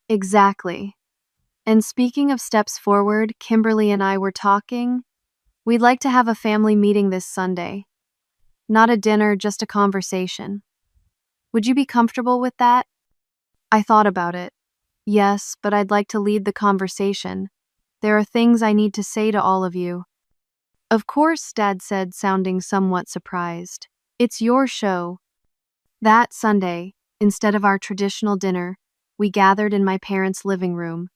"Exactly. And speaking of steps forward, Kimberly and I were talking. We'd like to have a family meeting this Sunday. Not a dinner, just a conversation. Would you be comfortable with that?" I thought about it. Yes, but I'd like to lead the conversation. There are things I need to say to all of you. "Of course," Dad said, sounding somewhat surprised. "It's your show." That Sunday, instead of our traditional dinner, we gathered in my parents' living room.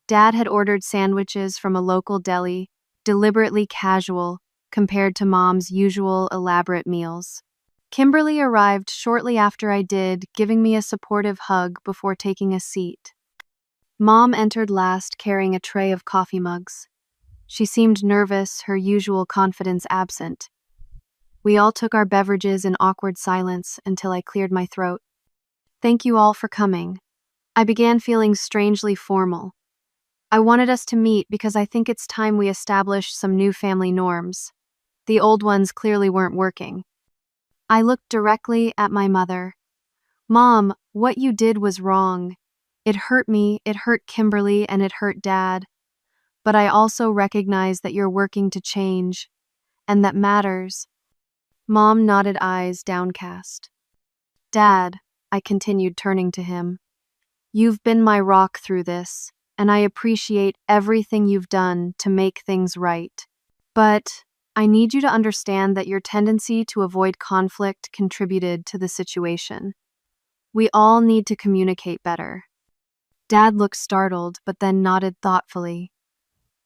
Dad had ordered sandwiches from a local deli, deliberately casual compared to Mom's usual elaborate meals. Kimberly arrived shortly after I did, giving me a supportive hug before taking a seat. Mom entered last, carrying a tray of coffee mugs. She seemed nervous, her usual confidence absent. We all took our beverages in awkward silence until I cleared my throat. "Thank you all for coming." I began feeling strangely formal. "I wanted us to meet because I think it's time we establish some new family norms. The old ones clearly weren't working." I looked directly at my mother. "Mom, what you did was wrong. It hurt me, it hurt Kimberly, and it hurt Dad. But I also recognize that you're working to change, and that matters." Mom nodded, eyes downcast. "Dad," I continued, turning to him, "you've been my rock through this, and I appreciate everything you've done to make things right. But I need you to understand that your tendency to avoid conflict contributed to the situation. We all need to communicate better." Dad looked startled, but then nodded thoughtfully.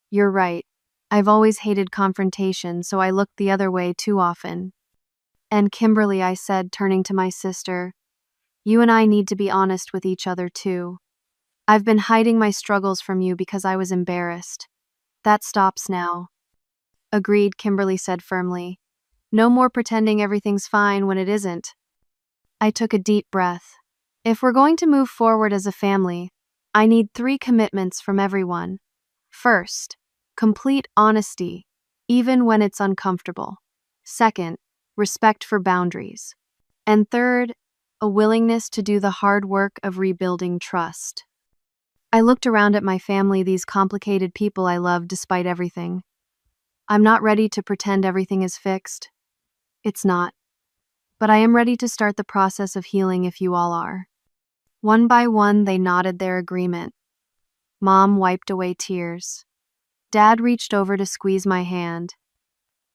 "You're right. I've always hated confrontation, so I looked the other way too often." "And Kimberly," I said, turning to my sister, "you and I need to be honest with each other too. I've been hiding my struggles from you because I was embarrassed. That stops now." "Agreed," Kimberly said firmly. "No more pretending everything's fine when it isn't." I took a deep breath. If we're going to move forward as a family, I need 3 commitments from everyone. First, complete honesty, even when it's uncomfortable. Second, respect for boundaries. And third, a willingness to do the hard work of rebuilding trust. I looked around at my family, these complicated people I love despite everything. I'm not ready to pretend everything is fixed. It's not. But I am ready to start the process of healing if you all are. One by one, they nodded their agreement. Mom wiped away tears. Dad reached over to squeeze my hand.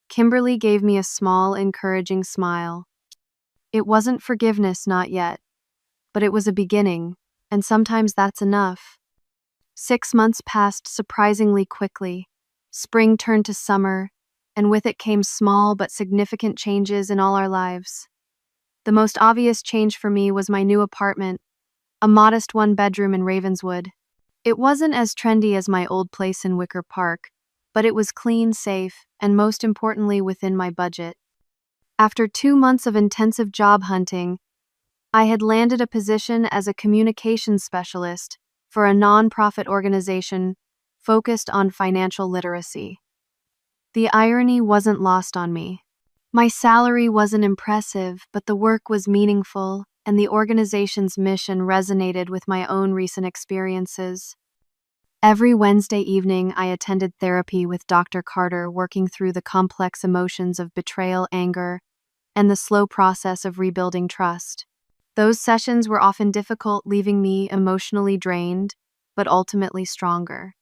Kimberly gave me a small, encouraging smile. It wasn't forgiveness, not yet. But it was a beginning, and sometimes that's enough. 6 months passed surprisingly quickly. Spring turned to summer, and with it came small but significant changes in all our lives. The most obvious change for me was my new apartment, a modest 1-bedroom in Ravenswood. It wasn't as trendy as my old place in Wicker Park, but it was clean, safe, and most importantly within my budget. After 2 months of intensive job hunting, I had landed a position as a communications specialist for a nonprofit organization focused on financial literacy. The irony wasn't lost on me. My salary wasn't impressive, but the work was meaningful, and the organization's mission resonated with my own recent experiences. Every Wednesday evening, I attended therapy with Dr. Carter, working through the complex emotions of betrayal, anger, and the slow process of rebuilding trust. Those sessions were often difficult, leaving me emotionally drained, but ultimately stronger.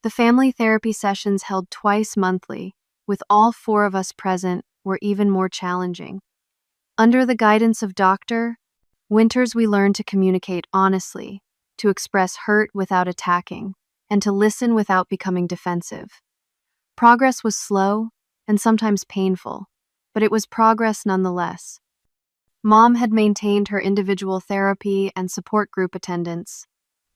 The family therapy sessions, held twice monthly, with all four of us present, were even more challenging. Under the guidance of Dr. Winters, we learned to communicate honestly, to express hurt without attacking, and to listen without becoming defensive. Progress was slow and sometimes painful, but it was progress nonetheless. Mom had maintained her individual therapy and support group attendance.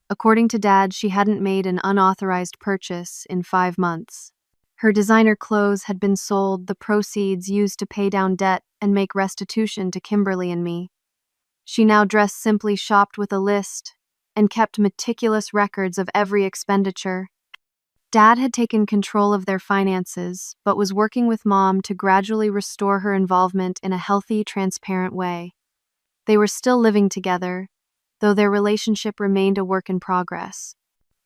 According to Dad, she hadn't made an unauthorized purchase in 5 months. Her designer clothes had been sold, the proceeds used to pay down debt and make restitution to Kimberly and me. She now dressed simply, shopped with a list, and kept meticulous records of every expenditure. Dad had taken control of their finances, but was working with Mom to gradually restore her involvement in a healthy, transparent way. They were still living together, though their relationship remained a work in progress.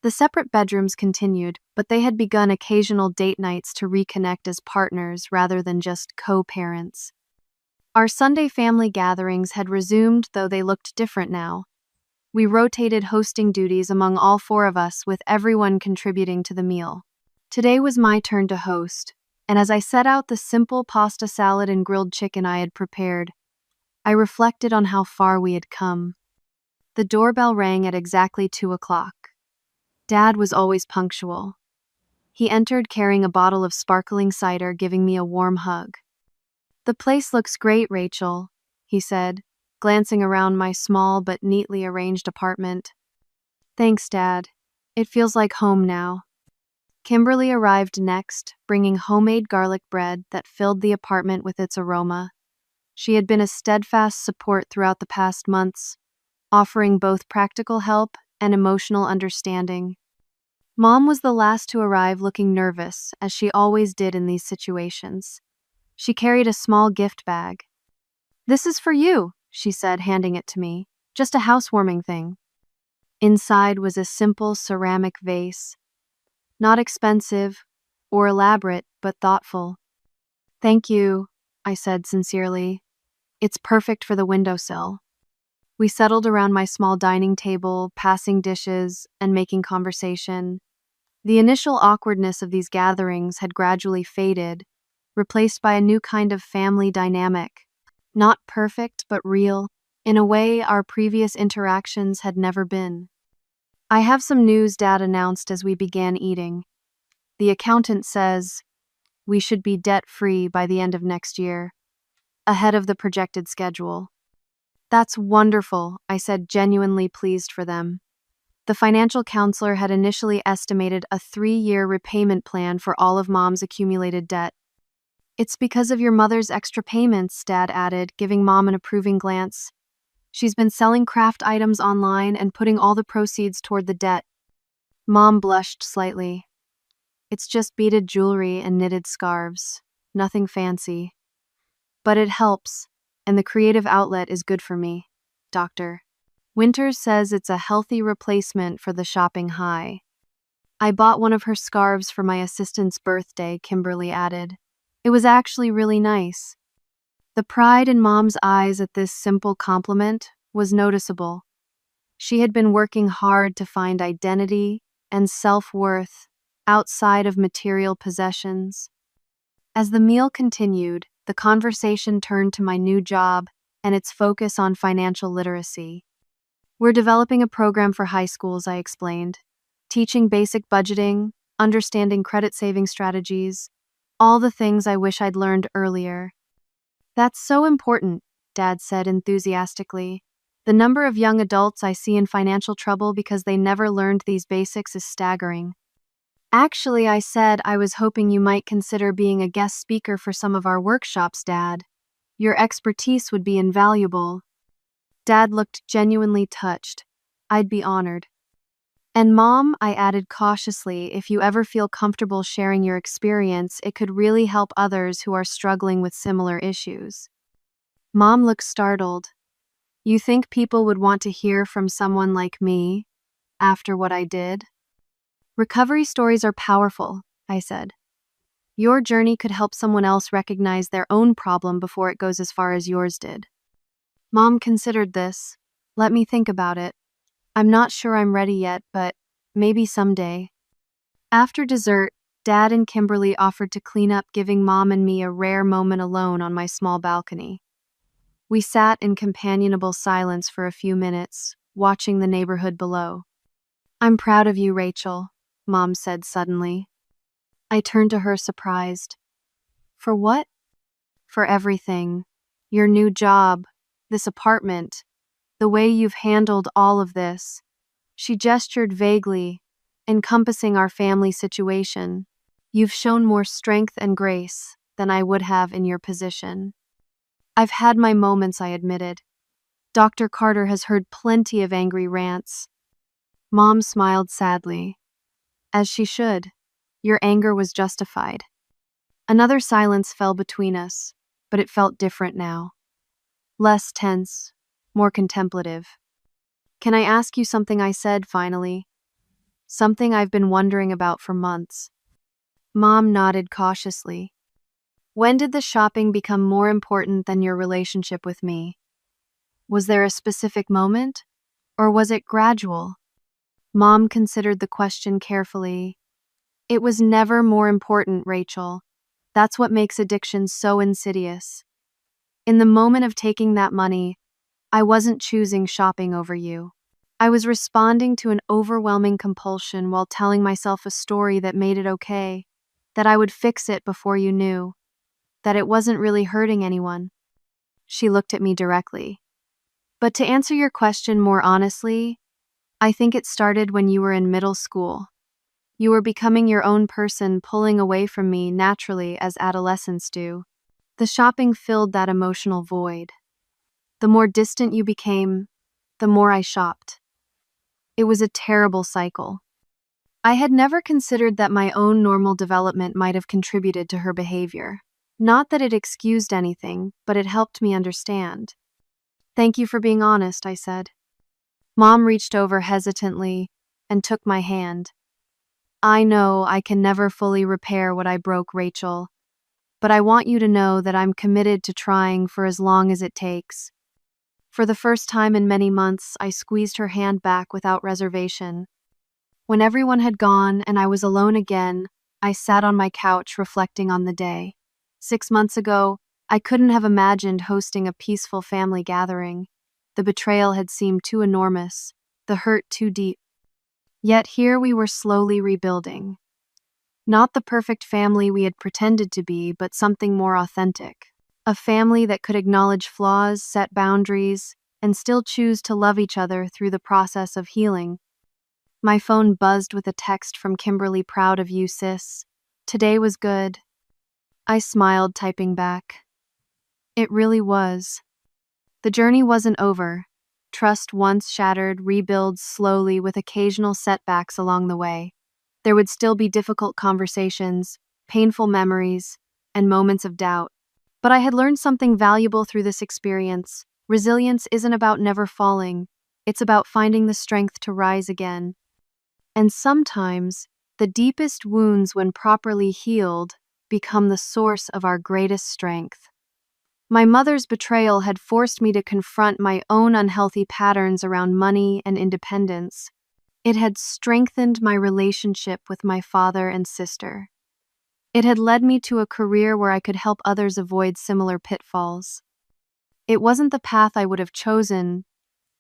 The separate bedrooms continued, but they had begun occasional date nights to reconnect as partners rather than just co-parents. Our Sunday family gatherings had resumed, though they looked different now. We rotated hosting duties among all four of us, with everyone contributing to the meal. Today was my turn to host, and as I set out the simple pasta salad and grilled chicken I had prepared, I reflected on how far we had come. The doorbell rang at exactly 2 o'clock. Dad was always punctual. He entered carrying a bottle of sparkling cider, giving me a warm hug. "The place looks great, Rachel," he said, glancing around my small but neatly arranged apartment. "Thanks, Dad. It feels like home now." Kimberly arrived next, bringing homemade garlic bread that filled the apartment with its aroma. She had been a steadfast support throughout the past months, offering both practical help and emotional understanding. Mom was the last to arrive, looking nervous, as she always did in these situations. She carried a small gift bag. "This is for you," she said, handing it to me. "Just a housewarming thing." Inside was a simple ceramic vase. Not expensive or elaborate, but thoughtful. "Thank you," I said sincerely. "It's perfect for the windowsill." We settled around my small dining table, passing dishes and making conversation. The initial awkwardness of these gatherings had gradually faded, replaced by a new kind of family dynamic. Not perfect, but real, in a way our previous interactions had never been. "I have some news," Dad announced as we began eating. "The accountant says we should be debt-free by the end of next year, ahead of the projected schedule." "That's wonderful," I said, genuinely pleased for them. The financial counselor had initially estimated a 3-year repayment plan for all of Mom's accumulated debt. "It's because of your mother's extra payments," Dad added, giving Mom an approving glance. "She's been selling craft items online and putting all the proceeds toward the debt." Mom blushed slightly. "It's just beaded jewelry and knitted scarves. Nothing fancy. But it helps, and the creative outlet is good for me. Dr. Winters says it's a healthy replacement for the shopping high." "I bought one of her scarves for my assistant's birthday," Kimberly added. "It was actually really nice." The pride in Mom's eyes at this simple compliment was noticeable. She had been working hard to find identity and self-worth outside of material possessions. As the meal continued, the conversation turned to my new job and its focus on financial literacy. "We're developing a program for high schools," I explained, "teaching basic budgeting, understanding credit-saving strategies, all the things I wish I'd learned earlier." "That's so important," Dad said enthusiastically. "The number of young adults I see in financial trouble because they never learned these basics is staggering." "Actually," I said, "I was hoping you might consider being a guest speaker for some of our workshops, Dad. Your expertise would be invaluable." Dad looked genuinely touched. "I'd be honored." And Mom, I added cautiously, if you ever feel comfortable sharing your experience, it could really help others who are struggling with similar issues. Mom looked startled. You think people would want to hear from someone like me after what I did? Recovery stories are powerful, I said. Your journey could help someone else recognize their own problem before it goes as far as yours did. Mom considered this. Let me think about it. I'm not sure I'm ready yet, but maybe someday. After dessert, Dad and Kimberly offered to clean up, giving Mom and me a rare moment alone on my small balcony. We sat in companionable silence for a few minutes, watching the neighborhood below. I'm proud of you, Rachel, Mom said suddenly. I turned to her surprised. For what? For everything. Your new job, this apartment, the way you've handled all of this. She gestured vaguely, encompassing our family situation. You've shown more strength and grace than I would have in your position. I've had my moments, I admitted. Dr. Carter has heard plenty of angry rants. Mom smiled sadly. As she should. Your anger was justified. Another silence fell between us, but it felt different now. Less tense, more contemplative. Can I ask you something? I said finally. Something I've been wondering about for months. Mom nodded cautiously. When did the shopping become more important than your relationship with me? Was there a specific moment, or was it gradual? Mom considered the question carefully. It was never more important, Rachel. That's what makes addiction so insidious. In the moment of taking that money, I wasn't choosing shopping over you. I was responding to an overwhelming compulsion while telling myself a story that made it okay, that I would fix it before you knew, that it wasn't really hurting anyone. She looked at me directly. But to answer your question more honestly, I think it started when you were in middle school. You were becoming your own person, pulling away from me naturally as adolescents do. The shopping filled that emotional void. The more distant you became, the more I shopped. It was a terrible cycle. I had never considered that my own normal development might have contributed to her behavior. Not that it excused anything, but it helped me understand. Thank you for being honest, I said. Mom reached over hesitantly and took my hand. I know I can never fully repair what I broke, Rachel, but I want you to know that I'm committed to trying for as long as it takes. For the first time in many months, I squeezed her hand back without reservation. When everyone had gone and I was alone again, I sat on my couch reflecting on the day. 6 months ago, I couldn't have imagined hosting a peaceful family gathering. The betrayal had seemed too enormous, the hurt too deep. Yet here we were slowly rebuilding. Not the perfect family we had pretended to be, but something more authentic. A family that could acknowledge flaws, set boundaries, and still choose to love each other through the process of healing. My phone buzzed with a text from Kimberly. Proud of you, sis. Today was good. I smiled, typing back. It really was. The journey wasn't over. Trust once shattered rebuilds slowly with occasional setbacks along the way. There would still be difficult conversations, painful memories, and moments of doubt. But I had learned something valuable through this experience. Resilience isn't about never falling. It's about finding the strength to rise again. And sometimes, the deepest wounds, when properly healed, become the source of our greatest strength. My mother's betrayal had forced me to confront my own unhealthy patterns around money and independence. It had strengthened my relationship with my father and sister. It had led me to a career where I could help others avoid similar pitfalls. It wasn't the path I would have chosen,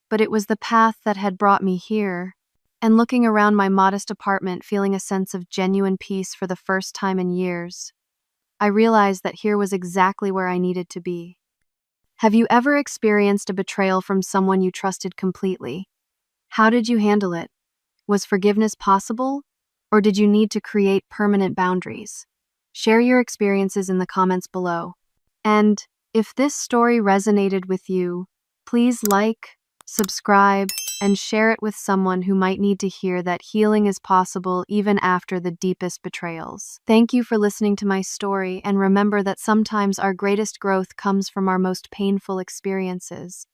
but it was the path that had brought me here. And looking around my modest apartment, feeling a sense of genuine peace for the first time in years, I realized that here was exactly where I needed to be. Have you ever experienced a betrayal from someone you trusted completely? How did you handle it? Was forgiveness possible, or did you need to create permanent boundaries? Share your experiences in the comments below. And if this story resonated with you, please like, subscribe, and share it with someone who might need to hear that healing is possible even after the deepest betrayals. Thank you for listening to my story, and remember that sometimes our greatest growth comes from our most painful experiences.